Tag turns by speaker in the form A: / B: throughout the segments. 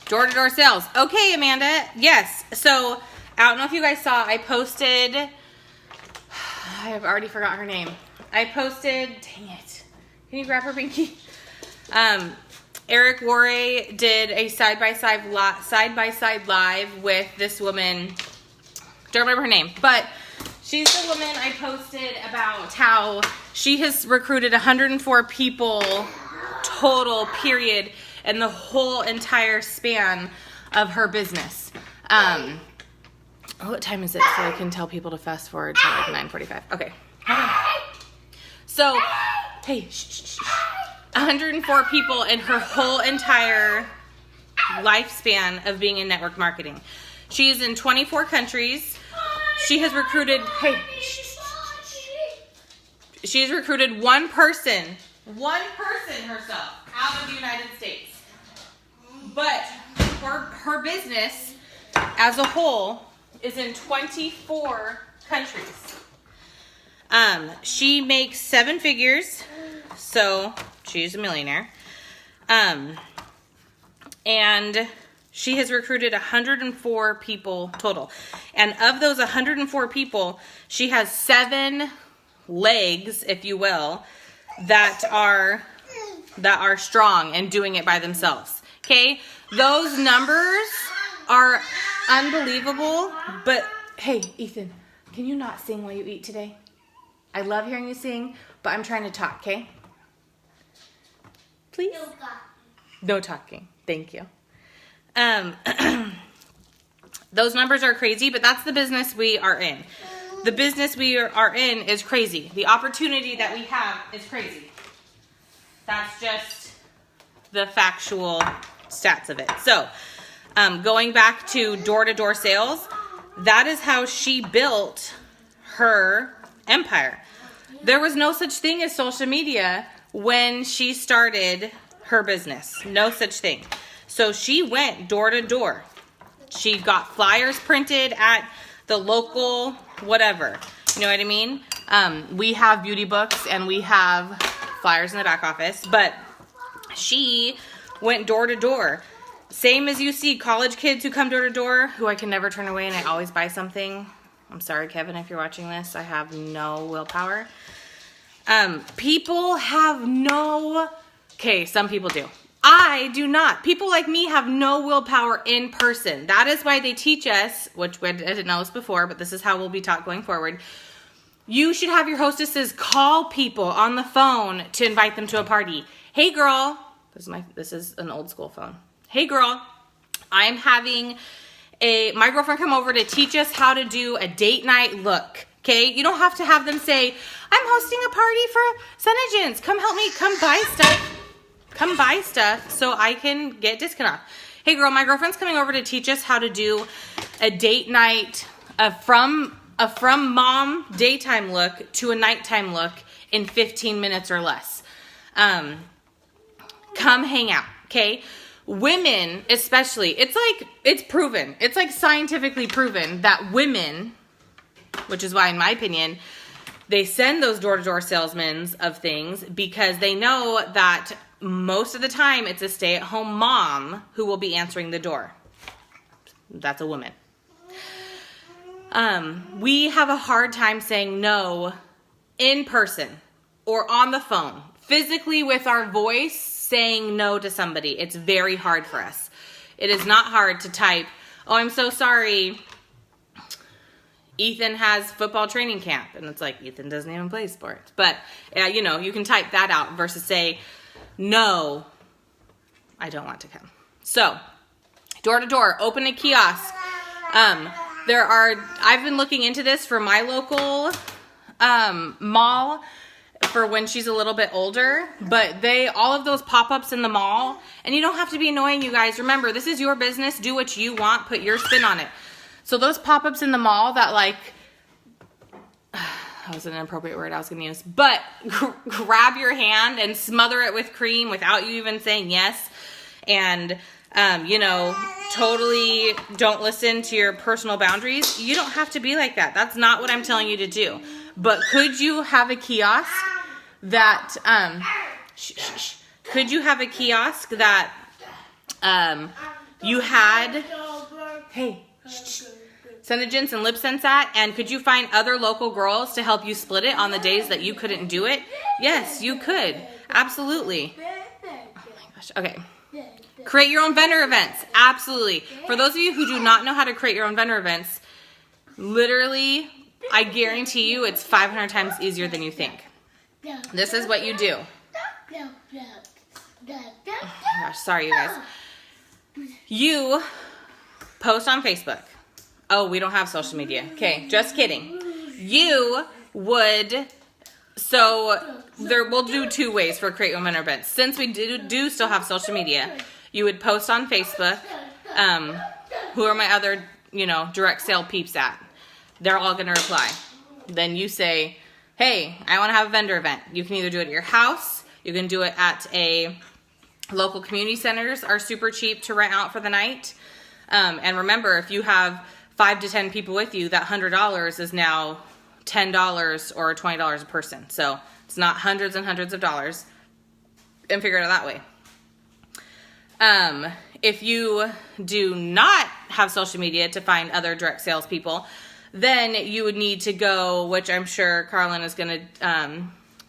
A: Door-to-door sales. Okay, Amanda. Yes. So, I don't know if you guys saw, I posted, I have already forgot her name. I posted, dang it. Can you grab her, Pinky? Eric Worre did a side-by-side live with this woman. Don't remember her name, but she's the woman I posted about how she has recruited 104 people total, period, in the whole entire span of her business. What time is it so I can tell people to fast forward to like 9:45? Okay. So, hey, 104 people in her whole entire lifespan of being in network marketing. She is in 24 countries. She has recruited, she has recruited one person herself out of the United States. But her business as a whole is in 24 countries. She makes 7 figures, so she's a millionaire. And she has recruited 104 people total. And of those 104 people, she has 7 legs, if you will, that are strong and doing it by themselves. Okay? Those numbers are unbelievable, but hey, Ethan, can you not sing while you eat today? I love hearing you sing, but I'm trying to talk, okay? Please? No talking. Thank you. Those numbers are crazy, but that's the business we are in. The business we are in is crazy. The opportunity that we have is crazy. That's just the factual stats of it. So, going back to door-to-door sales, that is how she built her empire. There was no such thing as social media when she started her business. No such thing. So she went door to door. She got flyers printed at the local whatever. You know what I mean? We have beauty books and we have flyers in the back office, but she went door to door. Same as you see college kids who come door to door, who I can never turn away and I always buy something. I'm sorry, Kevin, if you're watching this. I have no willpower. People have no... Okay, some people do. I do not. People like me have no willpower in person. That is why they teach us, which I didn't know this before, but this is how we'll be taught going forward. You should have your hostesses call people on the phone to invite them to a party. Hey, girl. This is an old school phone. Hey, girl. I'm having my girlfriend come over to teach us how to do a date night look. Okay? You don't have to have them say, I'm hosting a party for Senegence. Come help me. Come buy stuff. Come buy stuff so I can get discount off. Hey, girl, my girlfriend's coming over to teach us how to do a date night from mom daytime look to a nighttime look in 15 minutes or less. Come hang out, okay? Women, especially, it's proven. It's like scientifically proven that women, which is why, in my opinion, they send those door-to-door salesmen of things because they know that most of the time it's a stay-at-home mom who will be answering the door. That's a woman. We have a hard time saying no in person or on the phone, physically with our voice saying no to somebody. It's very hard for us. It is not hard to type, oh, I'm so sorry, Ethan has football training camp. And it's like, Ethan doesn't even play sports. But, you know, you can type that out versus say, no, I don't want to come. So, door to door, open a kiosk. I've been looking into this for my local mall for when she's a little bit older, but all of those pop-ups in the mall, and you don't have to be annoying, you guys. Remember, this is your business. Do what you want. Put your spin on it. So those pop-ups in the mall that that was an inappropriate word I was going to use, but grab your hand and smother it with cream without you even saying yes, and totally don't listen to your personal boundaries. You don't have to be like that. That's not what I'm telling you to do. But could you have a kiosk that you had, hey, Senegence and Lip Sense at, and could you find other local girls to help you split it on the days that you couldn't do it? Yes, you could. Absolutely. Oh my gosh. Okay. Create your own vendor events. Absolutely. For those of you who do not know how to create your own vendor events, literally, I guarantee you it's 500 times easier than you think. This is what you do. Oh my gosh, sorry you guys. You post on Facebook. Oh, we don't have social media. Okay, just kidding. You would, so we'll do 2 ways for create your own vendor events. Since we do still have social media, you would post on Facebook. Who are my other, direct sale peeps at? They're all going to reply. Then you say, hey, I want to have a vendor event. You can either do it at your house. You can do it at a local community centers are super cheap to rent out for the night. And remember, if you have 5 to 10 people with you, that $100 is now $10 or $20 a person. So it's not hundreds and hundreds of dollars. And figure it out that way. If you do not have social media to find other direct sales people, then you would need to go, which I'm sure Carlin is going to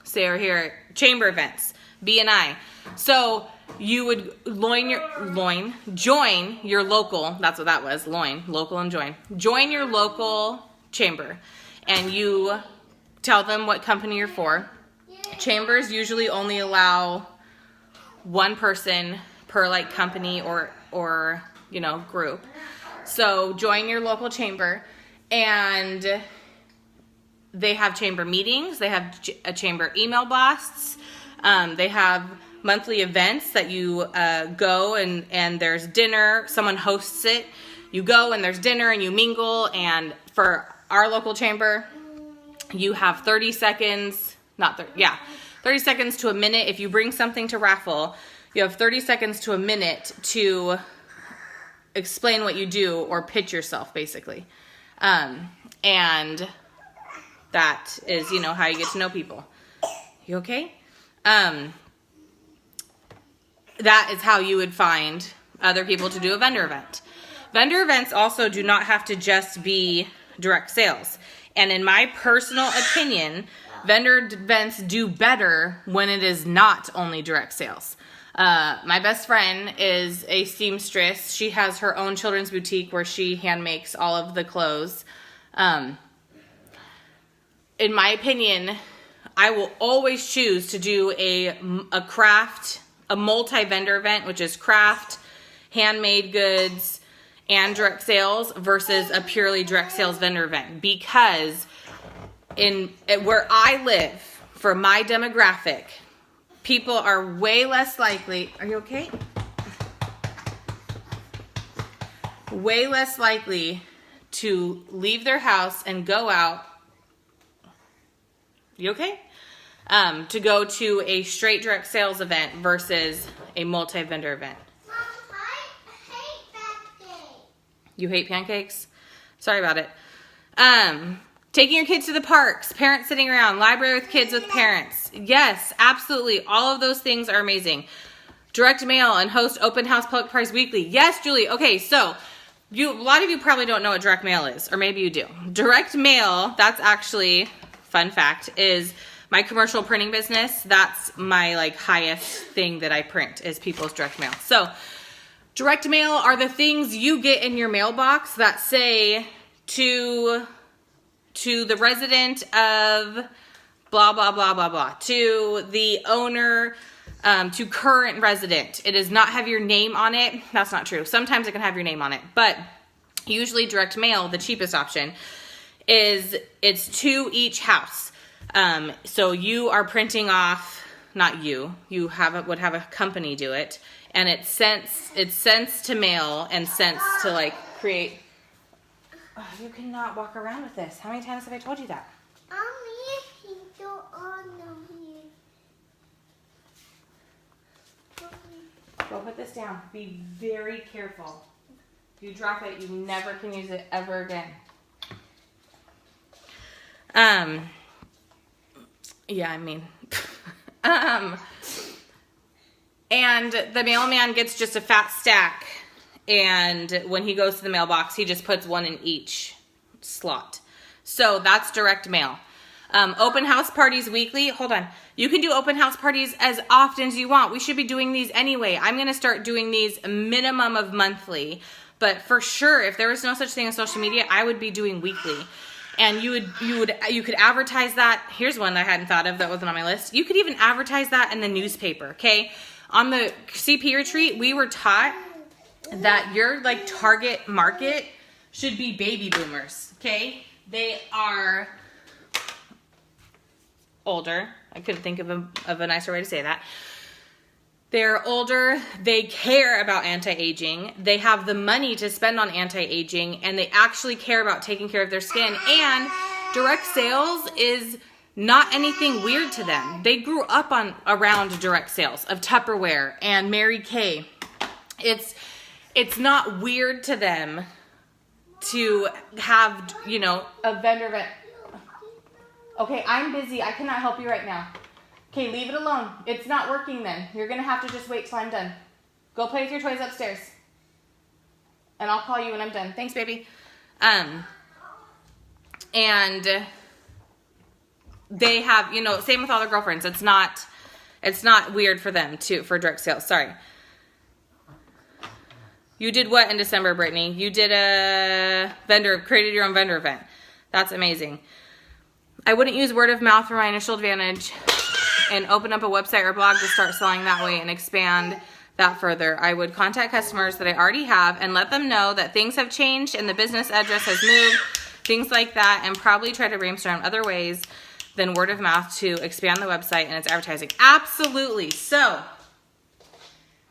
A: say over here, chamber events, B&I. So you would join your local, that's what that was, local and join. Join your local chamber, and you tell them what company you're for. Chambers usually only allow 1 person per company or group. So join your local chamber, and they have chamber meetings. They have a chamber email blasts. They have monthly events that you go and there's dinner. Someone hosts it. You go and there's dinner and you mingle. And for our local chamber, you have 30 seconds, 30 seconds to a minute. If you bring something to raffle, you have 30 seconds to a minute to explain what you do or pitch yourself, basically. And that is, how you get to know people. You okay? That is how you would find other people to do a vendor event. Vendor events also do not have to just be direct sales. And in my personal opinion, vendor events do better when it is not only direct sales. My best friend is a seamstress. She has her own children's boutique where she hand makes all of the clothes. In my opinion, I will always choose to do a multi-vendor event, which is craft, handmade goods, and direct sales versus a purely direct sales vendor event. Because where I live, for my demographic, people are way less likely. Are you okay? Way less likely to leave their house and go out. You okay? To go to a straight direct sales event versus a multi-vendor event.
B: Mom, I hate pancakes.
A: You hate pancakes? Sorry about it. Taking your kids to the parks, parents sitting around, library with kids with parents. Yes, absolutely. All of those things are amazing. Direct mail and host open house public price weekly. Yes, Julie. Okay, so a lot of you probably don't know what direct mail is, or maybe you do. Direct mail, that's actually, fun fact, is my commercial printing business. That's my highest thing that I print is people's direct mail. So direct mail are the things you get in your mailbox that say to the resident of blah, blah, blah, blah, blah, to the owner, to current resident. It does not have your name on it. That's not true. Sometimes it can have your name on it, but usually direct mail, the cheapest option, it's to each house. So you are printing off, not you would have a company do it, and it's sent to mail and sent to create. Oh, you cannot walk around with this. How many times have I told you that? Go put this down. Be very careful. If you drop it, you never can use it ever again. Yeah, I mean, and the mailman gets just a fat stack and when he goes to the mailbox, he just puts one in each slot. So that's direct mail. Open house parties weekly. Hold on. You can do open house parties as often as you want. We should be doing these anyway. I'm going to start doing these a minimum of monthly. But for sure, if there was no such thing as social media, I would be doing weekly. And you could advertise that. Here's one I hadn't thought of that wasn't on my list. You could even advertise that in the newspaper, okay? On the CP retreat, we were taught that your like target market should be baby boomers, okay? They are older. I couldn't think of a nicer way to say that. They're older, they care about anti-aging, they have the money to spend on anti-aging, and they actually care about taking care of their skin, and direct sales is not anything weird to them. They grew up around direct sales of Tupperware and Mary Kay. It's not weird to them to have, you know, a vendor event. Okay, I'm busy. I cannot help you right now. Okay, leave it alone. It's not working then. You're going to have to just wait till I'm done. Go play with your toys upstairs. And I'll call you when I'm done. Thanks, baby. And they have, you know, same with all their girlfriends. It's not weird for them for direct sales. Sorry. You did what in December, Brittany? You did created your own vendor event. That's amazing. I wouldn't use word of mouth for my initial advantage and open up a website or blog to start selling that way and expand that further. I would contact customers that I already have and let them know that things have changed and the business address has moved, things like that, and probably try to brainstorm other ways than word of mouth to expand the website and its advertising. Absolutely. So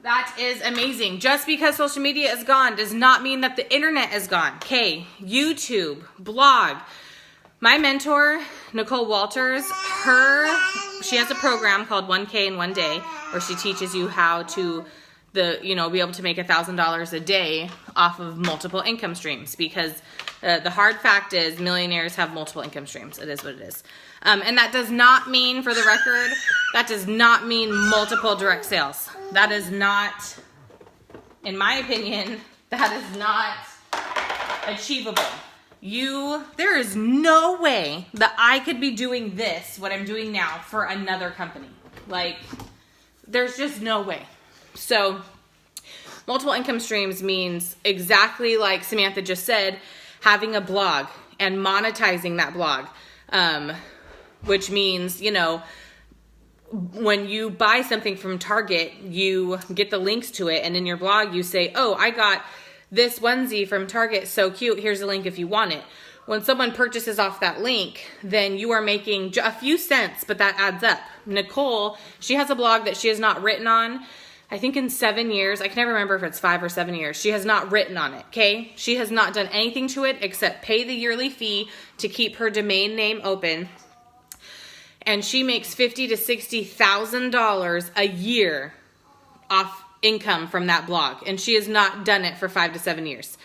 A: that is amazing. Just because social media is gone does not mean that the internet is gone. Okay, YouTube, blog. My mentor, Nicole Walters, she has a program called 1K in 1 day where she teaches you how to be able to make $1,000 a day off of multiple income streams, because the hard fact is millionaires have multiple income streams. It is what it is. And that does not mean, for the record, that does not mean multiple direct sales. That is not, in my opinion, that is not achievable. There is no way that I could be doing this, what I'm doing now, for another company. Like, there's just no way. So, multiple income streams means exactly like Samantha just said, having a blog and monetizing that blog. Which means, you know, when you buy something from Target, you get the links to it, and in your blog you say, oh, I got this onesie from Target, so cute, here's a link if you want it. When someone purchases off that link, then you are making a few cents, but that adds up. Nicole, she has a blog that she has not written on, I think in 7 years. I can never remember if it's 5 or 7 years. She has not written on it, okay? She has not done anything to it except pay the yearly fee to keep her domain name open. And she makes $50,000 to $60,000 a year off income from that blog, and she has not done it for 5 to 7 years.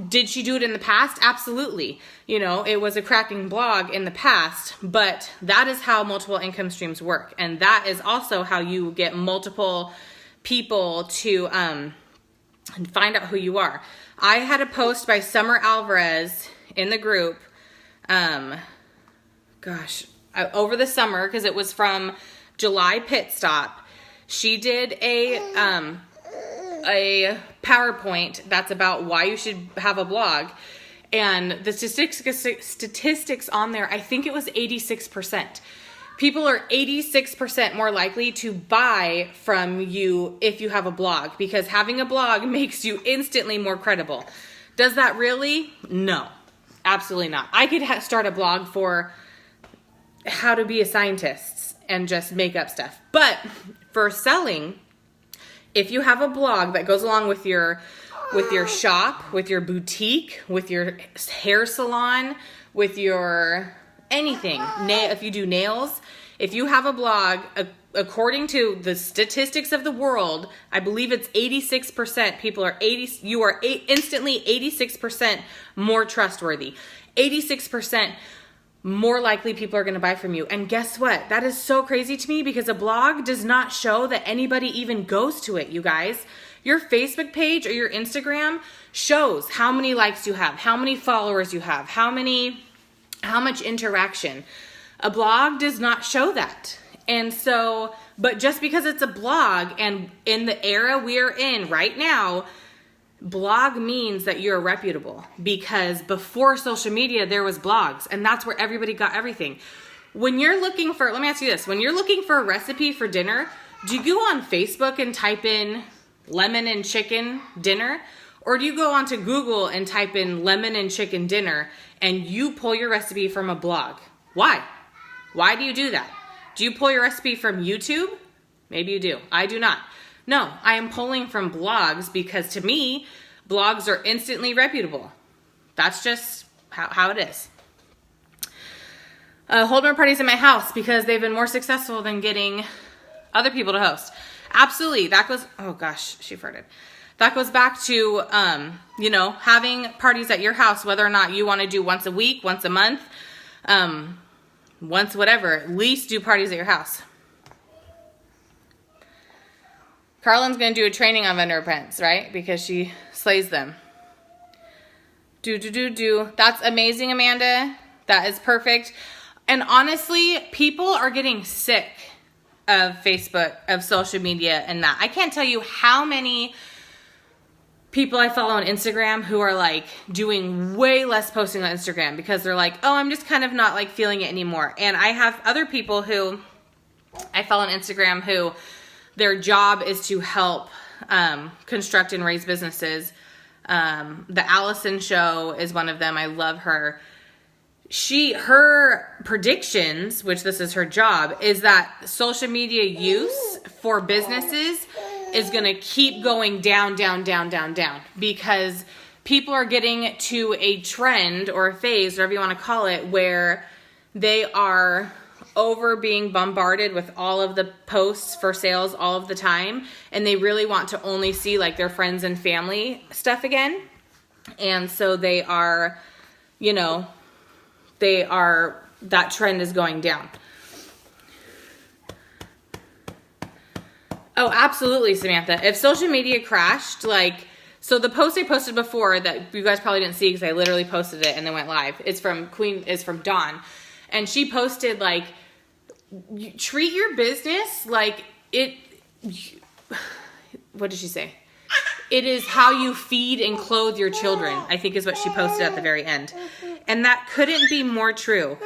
A: Did she do it in the past? Absolutely. You know, it was a cracking blog in the past, but that is how multiple income streams work, and that is also how you get multiple people to find out who you are. I had a post by Summer Alvarez in the group, over the summer, because it was from July Pit Stop. She did a PowerPoint that's about why you should have a blog. And the statistics on there, I think it was 86%. People are 86% more likely to buy from you if you have a blog, because having a blog makes you instantly more credible. Does that really? No, absolutely not. I could start a blog for how to be a scientist and just make up stuff. But for selling, if you have a blog that goes along with your shop, with your boutique, with your hair salon, with your anything, if you do nails, if you have a blog, according to the statistics of the world, I believe it's 86%. You are instantly 86% more trustworthy. 86% more likely people are going to buy from you. And guess what? That is so crazy to me, because a blog does not show that anybody even goes to it, you guys. Your Facebook page or your Instagram shows how many likes you have, how many followers you have, how much interaction. A blog does not show that. And so, but just because it's a blog, and in the era we're in right now, blog means that you're reputable, because before social media, there was blogs, and that's where everybody got everything. When you're looking for, let me ask you this, when you're looking for a recipe for dinner, do you go on Facebook and type in lemon and chicken dinner? Or do you go onto Google and type in lemon and chicken dinner and you pull your recipe from a blog? Why? Why do you do that? Do you pull your recipe from YouTube? Maybe you do. I do not. No, I am pulling from blogs because to me, blogs are instantly reputable. That's just how it is. Hold more parties in my house because they've been more successful than getting other people to host. Absolutely. That goes, oh gosh, she farted. That goes back to, having parties at your house, whether or not you want to do once a week, once a month, once whatever, at least do parties at your house. Carlin's going to do a training on vendor prints, right? Because she slays them. That's amazing, Amanda. That is perfect. And honestly, people are getting sick of Facebook, of social media and that. I can't tell you how many people I follow on Instagram who are like doing way less posting on Instagram because they're like, oh, I'm just kind of not like feeling it anymore. And I have other people who I follow on Instagram who their job is to help construct and raise businesses. The Allison Show is one of them. I love her. Her predictions, which this is her job, is that social media use for businesses is going to keep going down because people are getting to a trend or a phase, whatever you want to call it, where they are over being bombarded with all of the posts for sales all of the time, and they really want to only see like their friends and family stuff again. And so they are, that trend is going down. Oh, absolutely, Samantha. If social media crashed, so the post I posted before that you guys probably didn't see because I literally posted it and then went live. It's from Dawn. And she posted treat your business like it, what did she say? It is how you feed and clothe your children, I think is what she posted at the very end. And that couldn't be more true.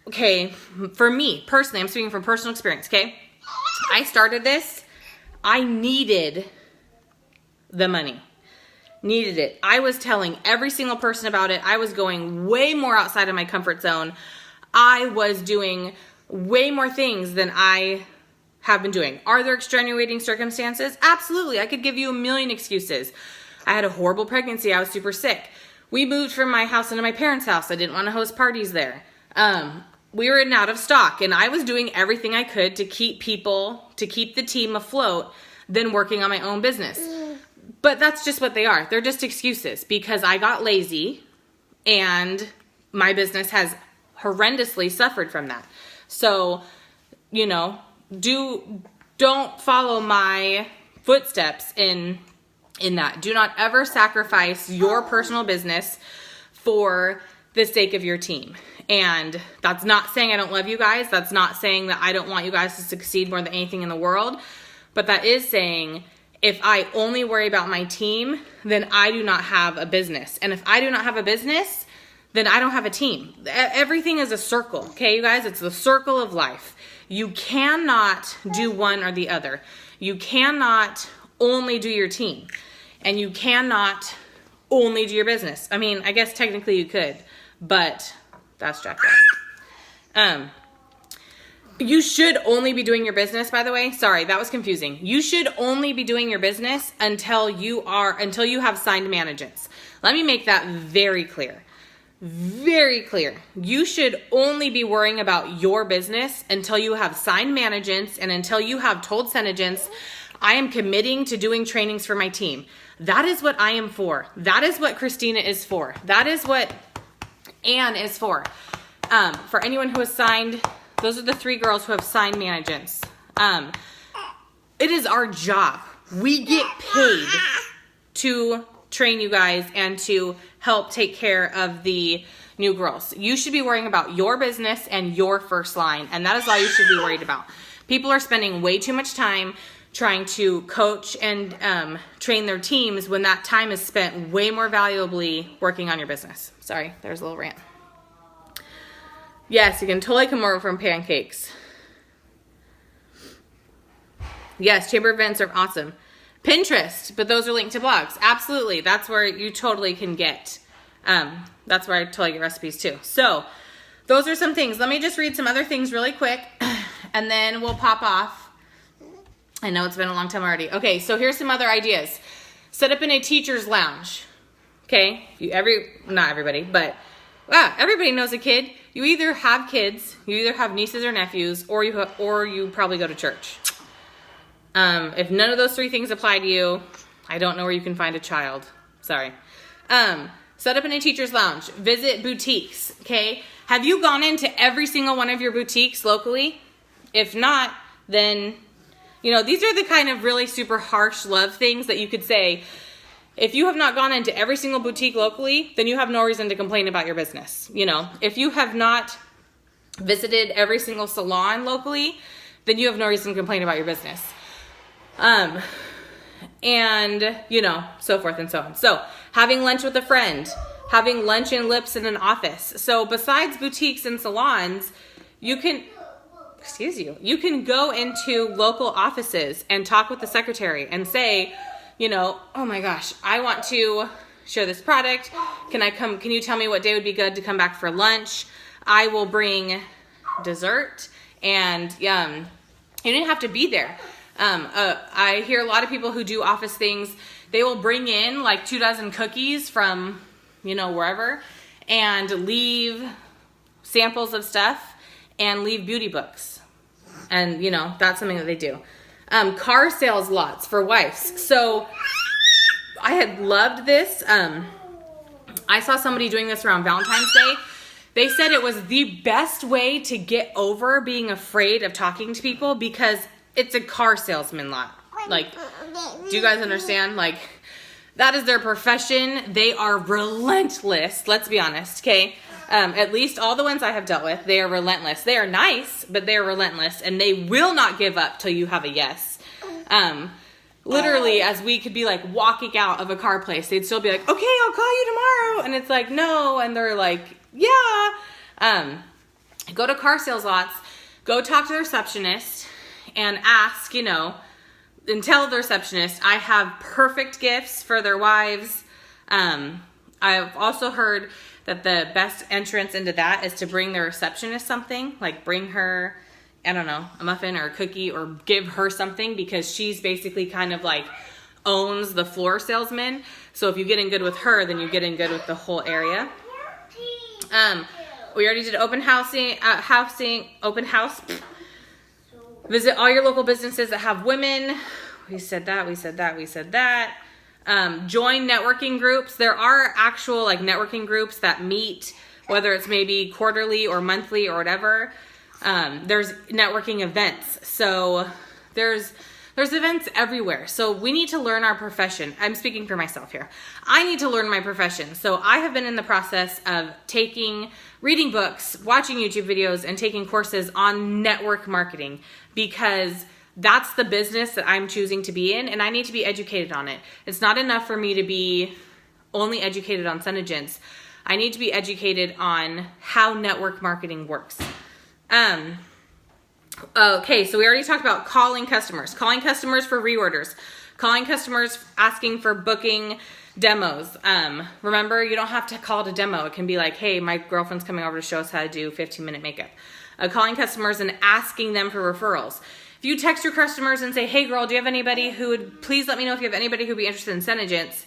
A: Okay, for me, personally, I'm speaking from personal experience, okay? I started this. I needed the money. Needed it. I was telling every single person about it. I was going way more outside of my comfort zone. I was doing way more things than I have been doing. Are there extenuating circumstances? Absolutely. I could give you a million excuses. I had a horrible pregnancy. I was super sick. We moved from my house into my parents' house. I didn't want to host parties there. We were out of stock, and I was doing everything I could to keep the team afloat, than working on my own business. But that's just what they are. They're just excuses because I got lazy and my business has horrendously suffered from that. So, don't follow my footsteps in that. Do not ever sacrifice your personal business for the sake of your team. And that's not saying I don't love you guys. That's not saying that I don't want you guys to succeed more than anything in the world. But that is saying if I only worry about my team, then I do not have a business. And if I do not have a business, then I don't have a team. Everything is a circle, okay, you guys? It's the circle of life. You cannot do one or the other. You cannot only do your team. And you cannot only do your business. I mean, I guess technically you could, but that's jacked up. You should only be doing your business, by the way. Sorry, that was confusing. You should only be doing your business until you have signed managements. Let me make that very clear. Very clear. You should only be worrying about your business until you have signed managements and until you have told Senegence, I am committing to doing trainings for my team. That is what I am for. That is what Christina is for. That is what Anne is for. For anyone who has signed, those are the 3 girls who have signed managements. It is our job. We get paid to train you guys and to help take care of the new girls. You should be worrying about your business and your first line, and that is all you should be worried about. People are spending way too much time trying to coach and train their teams when that time is spent way more valuably working on your business. Sorry, there's a little rant. Yes, you can totally come over from pancakes. Yes, chamber events are awesome. Pinterest, but those are linked to blogs. Absolutely, that's where you totally can get, that's where I totally get recipes too. So, those are some things. Let me just read some other things really quick, and then we'll pop off. I know it's been a long time already. Okay, so here's some other ideas. Set up in a teacher's lounge. Okay, not everybody, but everybody knows a kid. You either have kids, you either have nieces or nephews, or you probably go to church. If none of those three things apply to you, I don't know where you can find a child. Sorry. Set up in a teacher's lounge. Visit boutiques, okay? Have you gone into every single one of your boutiques locally? If not, then, these are the kind of really super harsh love things that you could say. If you have not gone into every single boutique locally, then you have no reason to complain about your business. If you have not visited every single salon locally, then you have no reason to complain about your business. And, so forth and so on. So, having lunch with a friend, having lunch and lips in an office. So, besides boutiques and salons, you can go into local offices and talk with the secretary and say, oh my gosh, I want to share this product. Can you tell me what day would be good to come back for lunch? I will bring dessert, and, you didn't have to be there. I hear a lot of people who do office things, they will bring in like 24 cookies from, wherever, and leave samples of stuff and leave beauty books. And, that's something that they do. Car sales lots for wives. So I had loved this. I saw somebody doing this around Valentine's Day. They said it was the best way to get over being afraid of talking to people because it's a car salesman lot. Like, do you guys understand? Like, that is their profession. They are relentless. Let's be honest, okay? At least all the ones I have dealt with, they are relentless. They are nice, but they are relentless, and they will not give up till you have a yes. Literally, as we could be like walking out of a car place, they'd still be like, okay, I'll call you tomorrow. And it's like, no. And they're like, yeah. Go to car sales lots, go talk to the receptionist, and ask, and tell the receptionist, I have perfect gifts for their wives. I've also heard that the best entrance into that is to bring the receptionist something, like bring her, I don't know, a muffin or a cookie, or give her something, because she's basically kind of like owns the floor salesman. So if you get in good with her, then you get in good with the whole area. We already did open house. Visit all your local businesses that have women. We said that. Join networking groups. There are actual like networking groups that meet, whether it's maybe quarterly or monthly or whatever. There's networking events. So there's events everywhere. So we need to learn our profession. I'm speaking for myself here. I need to learn my profession. So I have been in the process of reading books, watching YouTube videos, and taking courses on network marketing, because that's the business that I'm choosing to be in, and I need to be educated on it. It's not enough for me to be only educated on SeneGence. I need to be educated on how network marketing works. Okay, so we already talked about calling customers for reorders, calling customers asking for booking demos. Remember, you don't have to call it a demo. It can be like, hey, my girlfriend's coming over to show us how to do 15-minute makeup. Calling customers and asking them for referrals. If you text your customers and say, hey girl, do you have anybody please let me know if you have anybody who'd be interested in SeneGence.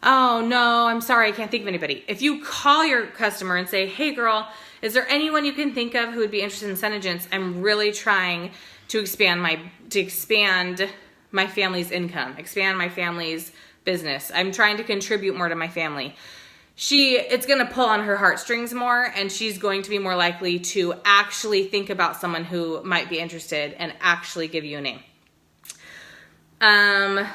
A: Oh no, I'm sorry, I can't think of anybody. If you call your customer and say, hey girl, is there anyone you can think of who would be interested in SeneGence? I'm really trying to expand my family's income, expand my family's business. I'm trying to contribute more to my family. It's going to pull on her heartstrings more, and she's going to be more likely to actually think about someone who might be interested and actually give you a name. Someone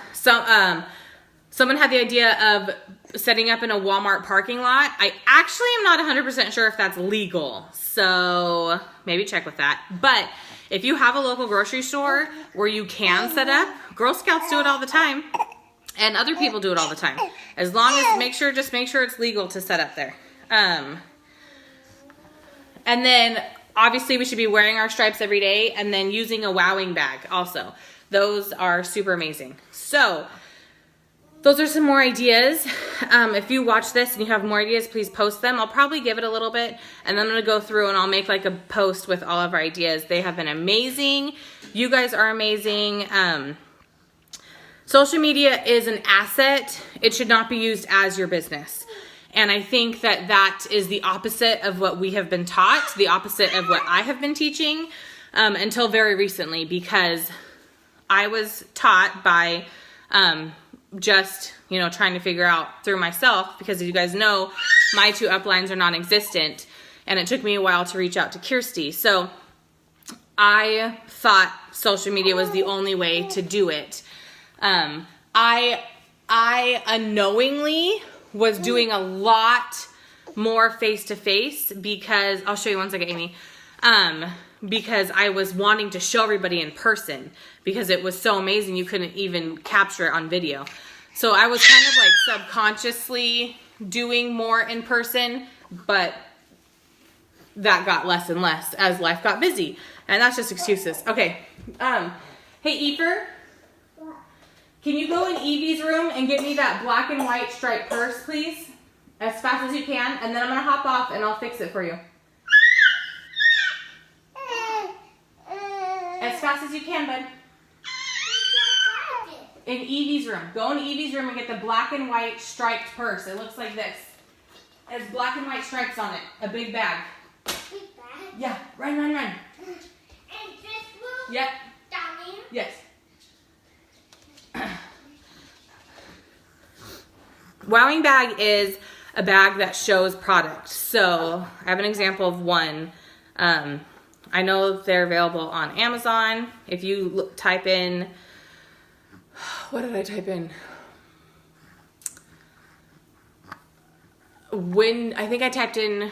A: had the idea of setting up in a Walmart parking lot. I actually am not 100% sure if that's legal, so maybe check with that. But if you have a local grocery store where you can set up, Girl Scouts do it all the time, and other people do it all the time. As long as, just make sure it's legal to set up there. And then obviously we should be wearing our stripes every day, and then using a wowing bag also. Those are super amazing. So those are some more ideas. If you watch this and you have more ideas, please post them. I'll probably give it a little bit, and then I'm gonna go through and I'll make like a post with all of our ideas. They have been amazing. You guys are amazing. Social media is an asset. It should not be used as your business. And I think that that is the opposite of what we have been taught, the opposite of what I have been teaching until very recently, because I was taught by just, trying to figure out through myself, because as you guys know, my 2 uplines are non-existent, and it took me a while to reach out to Kirsty. So I thought social media was the only way to do it. I unknowingly was doing a lot more face-to-face because, I'll show you one second, Amy, because I was wanting to show everybody in person because it was so amazing you couldn't even capture it on video. So I was kind of like subconsciously doing more in person, but that got less and less as life got busy. And that's just excuses. Okay. Hey, Efer, can you go in Evie's room and get me that black and white striped purse, please? As fast as you can. And then I'm going to hop off and I'll fix it for you. As fast as you can, bud. In Evie's room. Go in Evie's room and get the black and white striped purse. It looks like this. It has black and white stripes on it. A big bag.
B: Big bag?
A: Yeah. Run, run, run.
B: And this will
A: Yep.
B: down here?
A: Yes. Wowing bag is a bag that shows product. So I have an example of one. I know they're available on Amazon. If you type in, what did I type in? I think I typed in